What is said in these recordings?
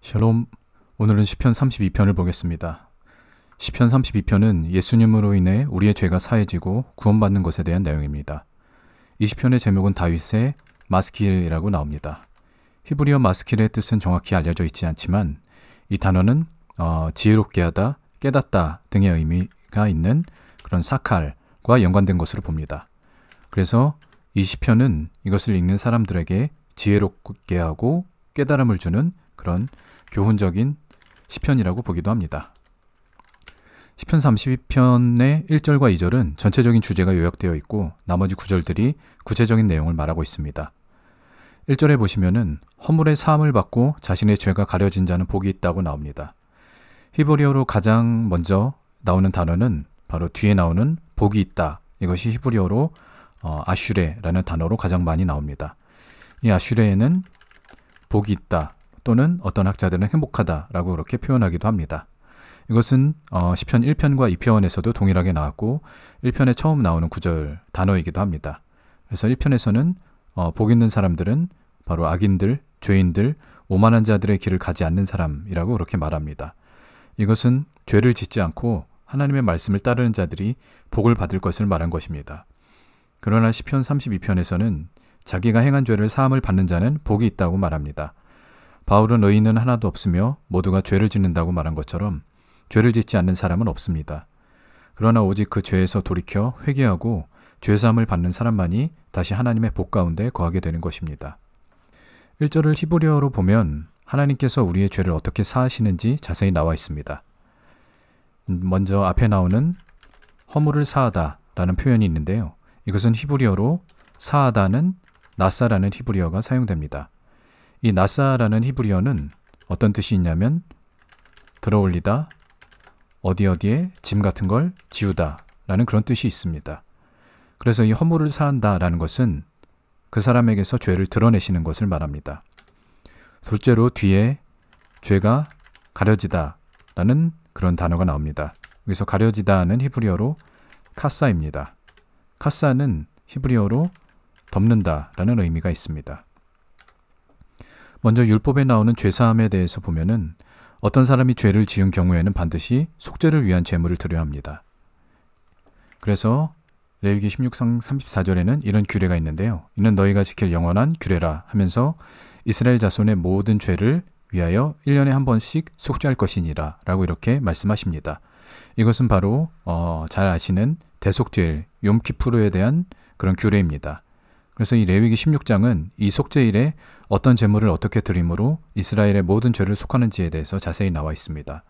샬롬, 오늘은 시편 32편을 보겠습니다. 시편 32편은 예수님으로 인해 우리의 죄가 사해지고 구원받는 것에 대한 내용입니다. 이 시편의 제목은 다윗의 마스킬이라고 나옵니다. 히브리어 마스킬의 뜻은 정확히 알려져 있지 않지만 이 단어는 지혜롭게 하다, 깨닫다 등의 의미가 있는 그런 사칼과 연관된 것으로 봅니다. 그래서 이 시편은 이것을 읽는 사람들에게 지혜롭게 하고 깨달음을 주는 그런 교훈적인 시편이라고 보기도 합니다. 시편 32편의 1절과 2절은 전체적인 주제가 요약되어 있고 나머지 구절들이 구체적인 내용을 말하고 있습니다. 1절에 보시면은 허물의 사함을 받고 자신의 죄가 가려진 자는 복이 있다고 나옵니다. 히브리어로 가장 먼저 나오는 단어는 바로 뒤에 나오는 복이 있다. 이것이 히브리어로 아슈레라는 단어로 가장 많이 나옵니다. 이 아슈레에는 복이 있다 또는 어떤 학자들은 행복하다라고 그렇게 표현하기도 합니다. 이것은 시편 1편과 2편에서도 동일하게 나왔고 1편에 처음 나오는 구절 단어이기도 합니다. 그래서 1편에서는 복 있는 사람들은 바로 악인들, 죄인들, 오만한 자들의 길을 가지 않는 사람이라고 그렇게 말합니다. 이것은 죄를 짓지 않고 하나님의 말씀을 따르는 자들이 복을 받을 것을 말한 것입니다. 그러나 시편 32편에서는 자기가 행한 죄를 사함을 받는 자는 복이 있다고 말합니다. 바울은 의인은 하나도 없으며 모두가 죄를 짓는다고 말한 것처럼 죄를 짓지 않는 사람은 없습니다. 그러나 오직 그 죄에서 돌이켜 회개하고 죄사함을 받는 사람만이 다시 하나님의 복 가운데 거하게 되는 것입니다. 1절을 히브리어로 보면 하나님께서 우리의 죄를 어떻게 사하시는지 자세히 나와 있습니다. 먼저 앞에 나오는 허물을 사하다 라는 표현이 있는데요. 이것은 히브리어로 사하다는 나사라는 히브리어가 사용됩니다. 이 나사라는 히브리어는 어떤 뜻이 있냐면 들어올리다, 어디에 짐 같은 걸 지우다 라는 그런 뜻이 있습니다. 그래서 이 허물을 사한다 라는 것은 그 사람에게서 죄를 드러내시는 것을 말합니다. 둘째로 뒤에 죄가 가려지다 라는 그런 단어가 나옵니다. 여기서 가려지다는 히브리어로 카사입니다. 카사는 히브리어로 덮는다 라는 의미가 있습니다. 먼저 율법에 나오는 죄사함에 대해서 보면은 어떤 사람이 죄를 지은 경우에는 반드시 속죄를 위한 제물을 드려야 합니다. 그래서 레위기 16장 34절에는 이런 규례가 있는데요. 이는 너희가 지킬 영원한 규례라 하면서 이스라엘 자손의 모든 죄를 위하여 1년에 한 번씩 속죄할 것이니라 라고 이렇게 말씀하십니다. 이것은 바로 잘 아시는 대속죄일, 욤키푸르에 대한 그런 규례입니다. 그래서 이 레위기 16장은 이 속죄일에 어떤 제물을 어떻게 드림으로 이스라엘의 모든 죄를 속하는지에 대해서 자세히 나와 있습니다.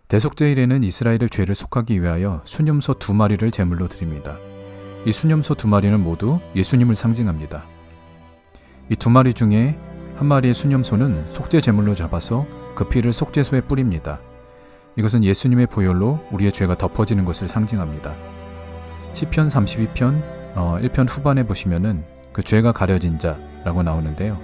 대속죄일에는 이스라엘의 죄를 속하기 위하여 순염소 2마리를 제물로 드립니다. 이 순염소 2마리는 모두 예수님을 상징합니다. 이 2마리 중에 한 마리의 순염소는 속죄 제물로 잡아서 그 피를 속죄소에 뿌립니다. 이것은 예수님의 보혈로 우리의 죄가 덮어지는 것을 상징합니다. 시편 32편 1편 후반에 보시면은 그 죄가 가려진 자라고 나오는데요.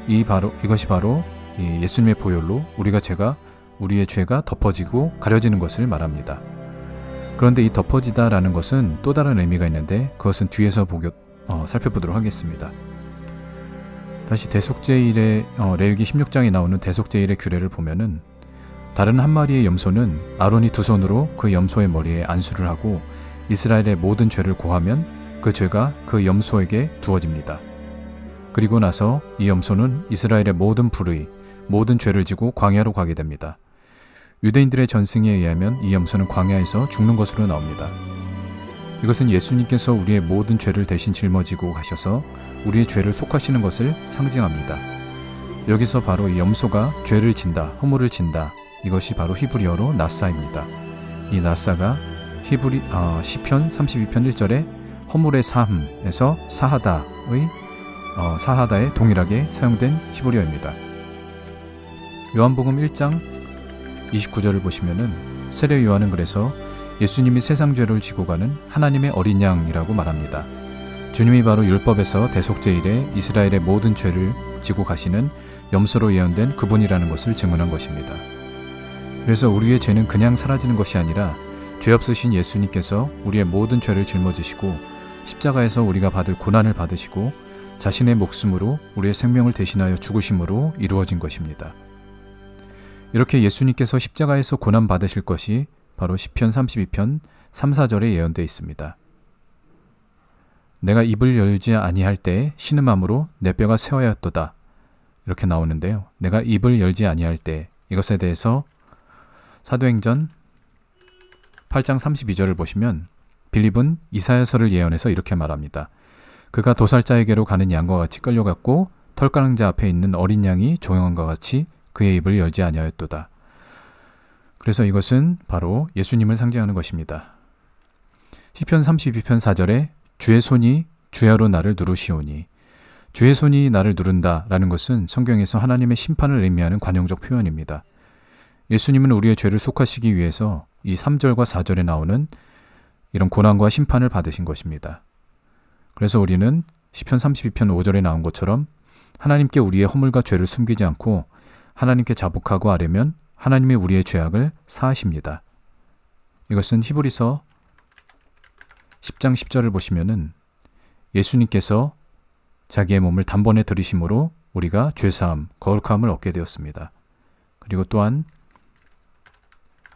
이것이 바로 예수님의 보혈로 우리의 죄가 덮어지고 가려지는 것을 말합니다. 그런데 이 덮어지다라는 것은 또 다른 의미가 있는데 그것은 뒤에서 살펴보도록 하겠습니다. 다시 대속죄일의 레위기 16장에 나오는 대속죄일의 규례를 보면은 다른 한 마리의 염소는 아론이 2손으로 그 염소의 머리에 안수를 하고 이스라엘의 모든 죄를 고하면 그 죄가 그 염소에게 두어집니다. 그리고 나서 이 염소는 이스라엘의 모든 불의, 모든 죄를 지고 광야로 가게 됩니다. 유대인들의 전승에 의하면 이 염소는 광야에서 죽는 것으로 나옵니다. 이것은 예수님께서 우리의 모든 죄를 대신 짊어지고 가셔서 우리의 죄를 속하시는 것을 상징합니다. 여기서 바로 이 염소가 죄를 진다, 허물을 진다. 이것이 바로 히브리어로 나사입니다. 이 나사가 시편 32편 1절에 허물의 사함에서 사하다에 동일하게 사용된 히브리어입니다. 요한복음 1장 29절을 보시면은 세례 요한은 그래서 예수님이 세상 죄를 지고 가는 하나님의 어린 양이라고 말합니다. 주님이 바로 율법에서 대속죄일에 이스라엘의 모든 죄를 지고 가시는 염소로 예언된 그분이라는 것을 증언한 것입니다. 그래서 우리의 죄는 그냥 사라지는 것이 아니라 죄 없으신 예수님께서 우리의 모든 죄를 짊어지시고 십자가에서 우리가 받을 고난을 받으시고 자신의 목숨으로 우리의 생명을 대신하여 죽으심으로 이루어진 것입니다. 이렇게 예수님께서 십자가에서 고난 받으실 것이 바로 시편 32편 3, 4절에 예언되어 있습니다. 내가 입을 열지 아니할 때 신음함으로 내 뼈가 새하였도다. 이렇게 나오는데요. 내가 입을 열지 아니할 때, 이것에 대해서 사도행전 8장 32절을 보시면 빌립은 이사야서를 예언해서 이렇게 말합니다. 그가 도살자에게로 가는 양과 같이 끌려갔고 털가랑자 앞에 있는 어린 양이 조용함과 같이 그의 입을 열지 아니하였도다. 그래서 이것은 바로 예수님을 상징하는 것입니다. 시편 32편 4절에 주의 손이 주야로 나를 누르시오니, 주의 손이 나를 누른다라는 것은 성경에서 하나님의 심판을 의미하는 관용적 표현입니다. 예수님은 우리의 죄를 속하시기 위해서 이 3절과 4절에 나오는 이런 고난과 심판을 받으신 것입니다. 그래서 우리는 시편 32편 5절에 나온 것처럼 하나님께 우리의 허물과 죄를 숨기지 않고 하나님께 자복하고 아뢰면 하나님이 우리의 죄악을 사하십니다. 이것은 히브리서 10장 10절을 보시면은 예수님께서 자기의 몸을 단번에 들이심으로 우리가 죄사함, 거룩함을 얻게 되었습니다. 그리고 또한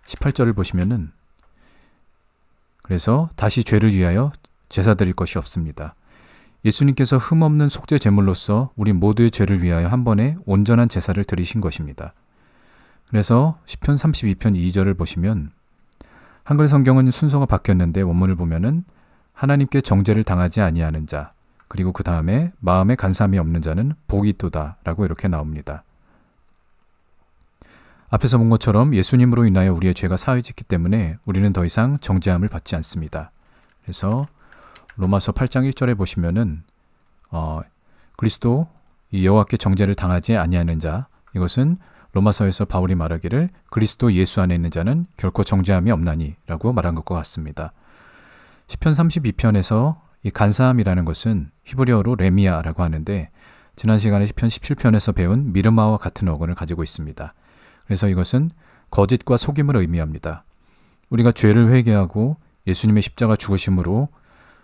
18절을 보시면은 그래서 다시 죄를 위하여 제사 드릴 것이 없습니다. 예수님께서 흠없는 속죄 제물로서 우리 모두의 죄를 위하여 한 번에 온전한 제사를 드리신 것입니다. 그래서 시편 32편 2절을 보시면 한글 성경은 순서가 바뀌었는데 원문을 보면은 하나님께 정죄를 당하지 아니하는 자, 그리고 그 다음에 마음에 간사함이 없는 자는 복이 있도다 라고 이렇게 나옵니다. 앞에서 본 것처럼 예수님으로 인하여 우리의 죄가 사해졌기 때문에 우리는 더 이상 정죄함을 받지 않습니다. 그래서 로마서 8장 1절에 보시면은 그리스도 이 여호와께 정죄를 당하지 아니하는 자, 이것은 로마서에서 바울이 말하기를 그리스도 예수 안에 있는 자는 결코 정죄함이 없나니 라고 말한 것과 같습니다. 시편 32편에서 이 간사함이라는 것은 히브리어로 레미아라고 하는데 지난 시간에 시편 17편에서 배운 미르마와 같은 어근을 가지고 있습니다. 그래서 이것은 거짓과 속임을 의미합니다. 우리가 죄를 회개하고 예수님의 십자가 죽으심으로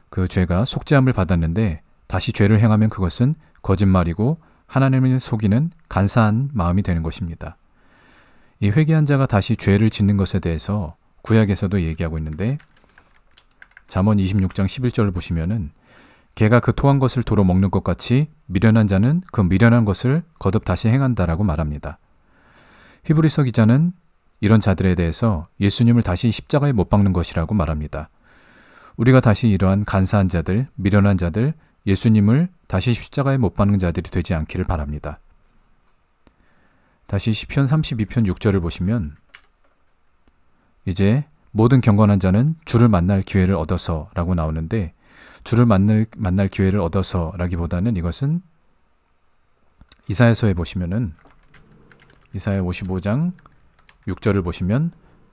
그 죄가 속죄함을 받았는데 다시 죄를 행하면 그것은 거짓말이고 하나님을 속이는 간사한 마음이 되는 것입니다. 이 회개한 자가 다시 죄를 짓는 것에 대해서 구약에서도 얘기하고 있는데 잠언 26장 11절을 보시면은 개가 그 토한 것을 도로 먹는 것 같이 미련한 자는 그 미련한 것을 거듭 다시 행한다라고 말합니다. 히브리서 기자는 이런 자들에 대해서 예수님을 다시 십자가에 못 박는 것이라고 말합니다. 우리가 다시 이러한 간사한 자들, 미련한 자들, 예수님을 다시 십자가에 못 박는 자들이 되지 않기를 바랍니다. 다시 시편 32편 6절을 보시면 이제 모든 경건한 자는 주를 만날 기회를 얻어서 라고 나오는데 주를 만날 기회를 얻어서 라기보다는 이것은 이사야서에 보시면은 이사야 55장 6절을 보시면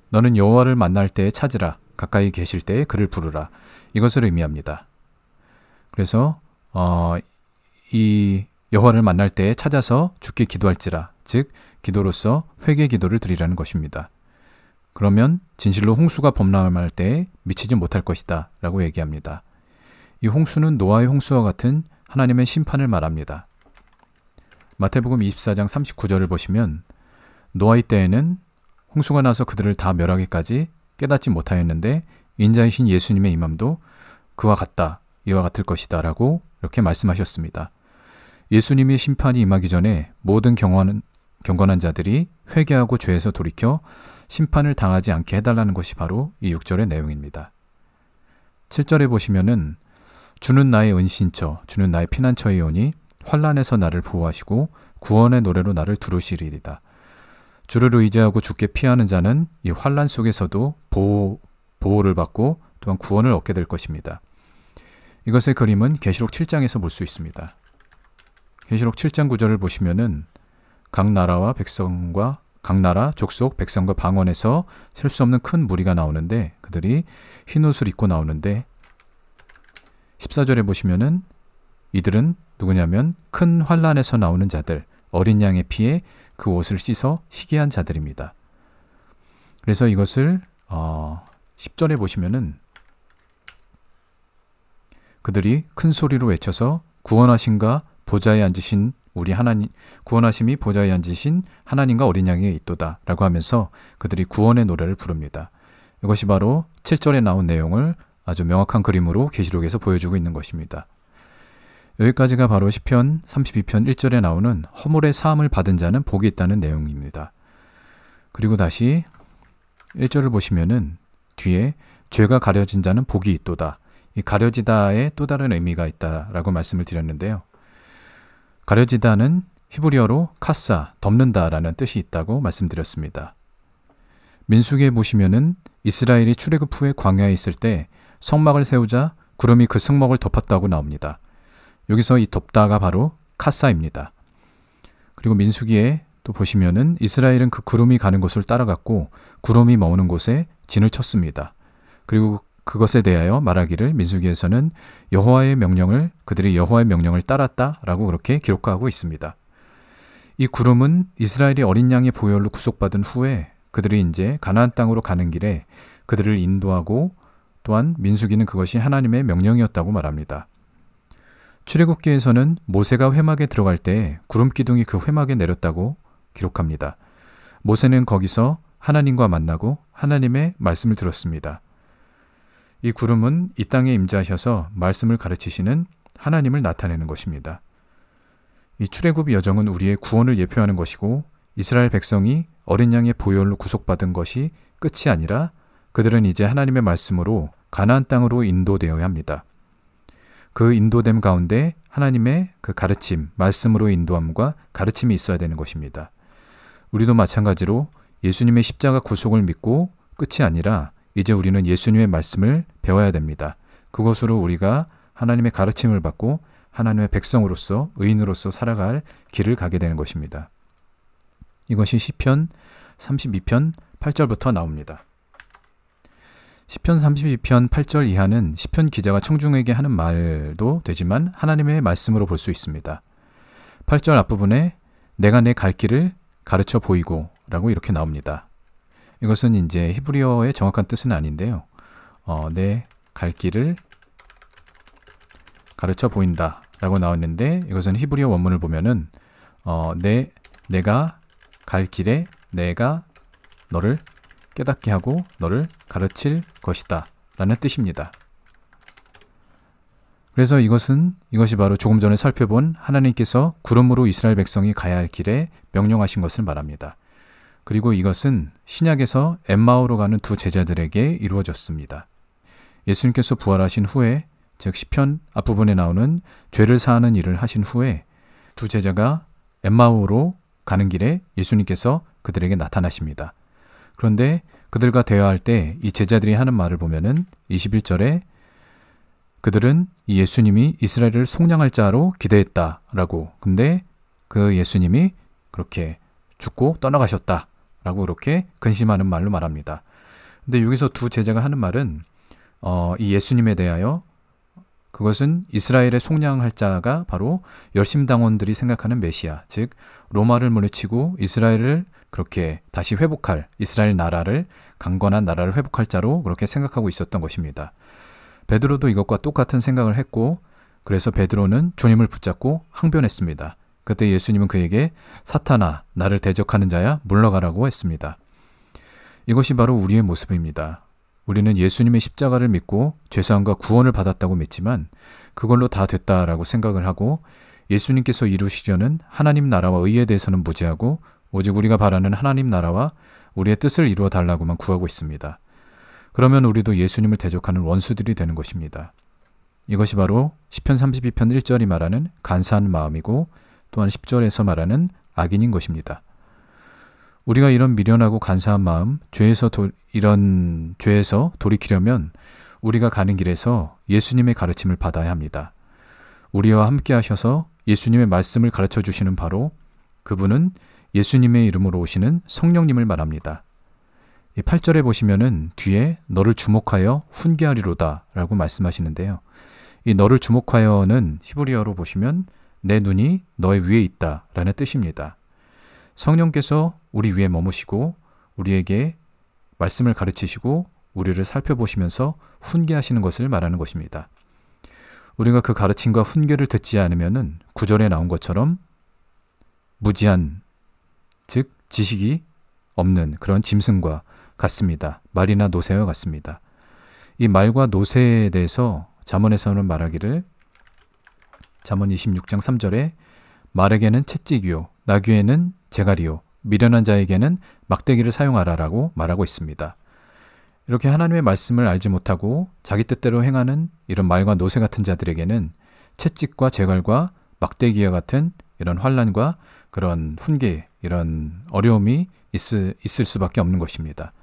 너는 여호와를 만날 때에 찾으라, 가까이 계실 때에 그를 부르라, 이것을 의미합니다. 그래서 이 여호와를 만날 때에 찾아서 주께 기도할지라, 즉 기도로서 회개 기도를 드리라는 것입니다. 그러면 진실로 홍수가 범람할 때에 미치지 못할 것이다 라고 얘기합니다. 이 홍수는 노아의 홍수와 같은 하나님의 심판을 말합니다. 마태복음 24장 39절을 보시면 노아의 때에는 홍수가 나서 그들을 다 멸하기까지 깨닫지 못하였는데 인자이신 예수님의 임함도 그와 같다, 이와 같을 것이다 라고 이렇게 말씀하셨습니다. 예수님의 심판이 임하기 전에 모든 경건한 자들이 회개하고 죄에서 돌이켜 심판을 당하지 않게 해달라는 것이 바로 이 6절의 내용입니다. 7절에 보시면은 주는 나의 은신처, 주는 나의 피난처이오니 환난에서 나를 보호하시고 구원의 노래로 나를 두루시리이다. 주를 의지하고 주께 피하는 자는 이 환난 속에서도 보호를 받고 또한 구원을 얻게 될 것입니다. 이것의 그림은 계시록 7장에서 볼 수 있습니다. 계시록 7장 9절을 보시면은 각 나라, 족속, 백성과 방언에서 셀 수 없는 큰 무리가 나오는데 그들이 흰 옷을 입고 나오는데 14절에 보시면은 이들은 누구냐면 큰 환난에서 나오는 자들, 어린 양의 피에 그 옷을 씻어 희게한 자들입니다. 그래서 이것을 10절에 보시면은 그들이 큰 소리로 외쳐서 구원하신가 보좌에 앉으신 우리 하나님 구원하심이 보좌에 앉으신 하나님과 어린 양에 있도다 라고 하면서 그들이 구원의 노래를 부릅니다. 이것이 바로 7절에 나온 내용을 아주 명확한 그림으로 계시록에서 보여주고 있는 것입니다. 여기까지가 바로 시편 32편 1절에 나오는 허물의 사함을 받은 자는 복이 있다는 내용입니다. 그리고 다시 1절을 보시면은 뒤에 죄가 가려진 자는 복이 있도다. 이 가려지다에 또 다른 의미가 있다라고 말씀을 드렸는데요. 가려지다는 히브리어로 카사, 덮는다라는 뜻이 있다고 말씀드렸습니다. 민수기에 보시면은 이스라엘이 출애굽 후에 광야에 있을 때 성막을 세우자 구름이 그 성막을 덮었다고 나옵니다. 여기서 이 덮다가 바로 카사입니다. 그리고 민수기에 또 보시면은 이스라엘은 그 구름이 가는 곳을 따라갔고 구름이 머무는 곳에 진을 쳤습니다. 그리고 그것에 대하여 말하기를 민수기에서는 그들이 여호와의 명령을 따랐다라고 그렇게 기록하고 있습니다. 이 구름은 이스라엘이 어린 양의 보혈로 구속받은 후에 그들이 이제 가나안 땅으로 가는 길에 그들을 인도하고 또한 민수기는 그것이 하나님의 명령이었다고 말합니다. 출애굽기에서는 모세가 회막에 들어갈 때 구름 기둥이 그 회막에 내렸다고 기록합니다. 모세는 거기서 하나님과 만나고 하나님의 말씀을 들었습니다. 이 구름은 이 땅에 임재하셔서 말씀을 가르치시는 하나님을 나타내는 것입니다. 이 출애굽의 여정은 우리의 구원을 예표하는 것이고 이스라엘 백성이 어린 양의 보혈로 구속받은 것이 끝이 아니라 그들은 이제 하나님의 말씀으로 가나안 땅으로 인도되어야 합니다. 그 인도됨 가운데 하나님의 그 가르침, 말씀으로 인도함과 가르침이 있어야 되는 것입니다. 우리도 마찬가지로 예수님의 십자가 구속을 믿고 끝이 아니라 이제 우리는 예수님의 말씀을 배워야 됩니다. 그것으로 우리가 하나님의 가르침을 받고 하나님의 백성으로서 의인으로서 살아갈 길을 가게 되는 것입니다. 이것이 시편 32편 8절부터 나옵니다. 시편 32편 8절 이하는 시편 기자가 청중에게 하는 말도 되지만 하나님의 말씀으로 볼 수 있습니다. 8절 앞부분에 내가 내 갈 길을 가르쳐 보이고 라고 이렇게 나옵니다. 이것은 이제 히브리어의 정확한 뜻은 아닌데요. 내 갈 길을 가르쳐 보인다 라고 나왔는데 이것은 히브리어 원문을 보면은 내가 갈 길에 내가 너를 깨닫게 하고 너를 가르칠 것이다 라는 뜻입니다. 그래서 이것이 바로 조금 전에 살펴본 하나님께서 구름으로 이스라엘 백성이 가야 할 길에 명령하신 것을 말합니다. 그리고 이것은 신약에서 엠마오로 가는 두 제자들에게 이루어졌습니다. 예수님께서 부활하신 후에 즉 시편 앞부분에 나오는 죄를 사하는 일을 하신 후에 두 제자가 엠마오로 가는 길에 예수님께서 그들에게 나타나십니다. 그런데 그들과 대화할 때 이 제자들이 하는 말을 보면은 21절에 그들은 이 예수님이 이스라엘을 속량할 자로 기대했다라고. 근데 그 예수님이 그렇게 죽고 떠나가셨다라고 그렇게 근심하는 말로 말합니다. 근데 여기서 두 제자가 하는 말은 이 예수님에 대하여 그것은 이스라엘의 속량할 자가 바로 열심당원들이 생각하는 메시아, 즉 로마를 물리치고 이스라엘을 그렇게 다시 회복할, 이스라엘 나라를, 강건한 나라를 회복할 자로 그렇게 생각하고 있었던 것입니다. 베드로도 이것과 똑같은 생각을 했고 그래서 베드로는 주님을 붙잡고 항변했습니다. 그때 예수님은 그에게 사탄아, 나를 대적하는 자야 물러가라고 했습니다. 이것이 바로 우리의 모습입니다. 우리는 예수님의 십자가를 믿고 죄사함과 구원을 받았다고 믿지만 그걸로 다 됐다라고 생각을 하고 예수님께서 이루시려는 하나님 나라와 의에 대해서는 무지하고 오직 우리가 바라는 하나님 나라와 우리의 뜻을 이루어 달라고만 구하고 있습니다. 그러면 우리도 예수님을 대적하는 원수들이 되는 것입니다. 이것이 바로 시편 32편 1절이 말하는 간사한 마음이고 또한 10절에서 말하는 악인인 것입니다. 우리가 이런 미련하고 간사한 마음, 이런 죄에서 돌이키려면 우리가 가는 길에서 예수님의 가르침을 받아야 합니다. 우리와 함께 하셔서 예수님의 말씀을 가르쳐 주시는 바로 그분은 예수님의 이름으로 오시는 성령님을 말합니다. 이 8절에 보시면은 뒤에 너를 주목하여 훈계하리로다 라고 말씀하시는데요. 이 너를 주목하여는 히브리어로 보시면 내 눈이 너의 위에 있다 라는 뜻입니다. 성령께서 우리 위에 머무시고 우리에게 말씀을 가르치시고 우리를 살펴보시면서 훈계하시는 것을 말하는 것입니다. 우리가 그 가르침과 훈계를 듣지 않으면은 9절에 나온 것처럼 무지한, 즉 지식이 없는 그런 짐승과 같습니다. 말이나 노새와 같습니다. 이 말과 노새에 대해서 잠언에서는 말하기를, 잠언 26장 3절에 말에게는 채찍이요 나귀에는 재갈이요 미련한 자에게는 막대기를 사용하라라고 말하고 있습니다. 이렇게 하나님의 말씀을 알지 못하고 자기 뜻대로 행하는 이런 말과 노새 같은 자들에게는 채찍과 재갈과 막대기와 같은 이런 환난과 그런 훈계, 이런 어려움이 있을 수밖에 없는 것입니다.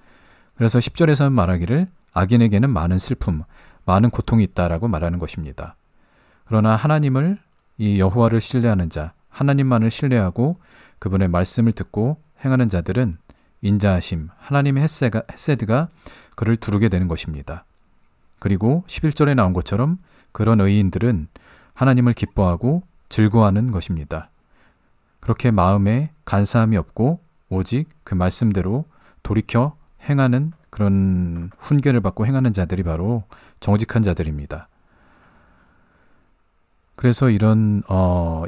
그래서 10절에서는 말하기를 악인에게는 많은 슬픔, 많은 고통이 있다라고 말하는 것입니다. 그러나 하나님을, 이 여호와를 신뢰하는 자, 하나님만을 신뢰하고 그분의 말씀을 듣고 행하는 자들은 인자하심, 하나님의 헤세드가 그를 두르게 되는 것입니다. 그리고 11절에 나온 것처럼 그런 의인들은 하나님을 기뻐하고 즐거워하는 것입니다. 그렇게 마음에 간사함이 없고 오직 그 말씀대로 돌이켜 행하는 그런 훈계를 받고 행하는 자들이 바로 정직한 자들입니다. 그래서 이런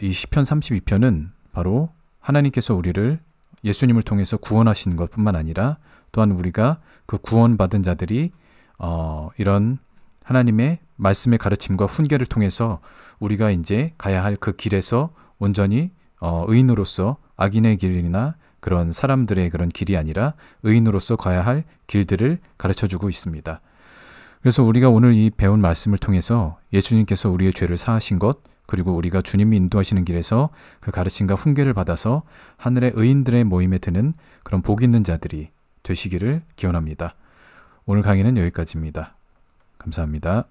이 시편 32편은 바로 하나님께서 우리를 예수님을 통해서 구원하신 것뿐만 아니라 또한 우리가 그 구원받은 자들이 이런 하나님의 말씀의 가르침과 훈계를 통해서 우리가 이제 가야 할 그 길에서 온전히 의인으로서 악인의 길이나 그런 사람들의 그런 길이 아니라 의인으로서 가야 할 길들을 가르쳐주고 있습니다. 그래서 우리가 오늘 이 배운 말씀을 통해서 예수님께서 우리의 죄를 사하신 것, 그리고 우리가 주님이 인도하시는 길에서 그 가르침과 훈계를 받아서 하늘의 의인들의 모임에 드는 그런 복 있는 자들이 되시기를 기원합니다. 오늘 강의는 여기까지입니다. 감사합니다.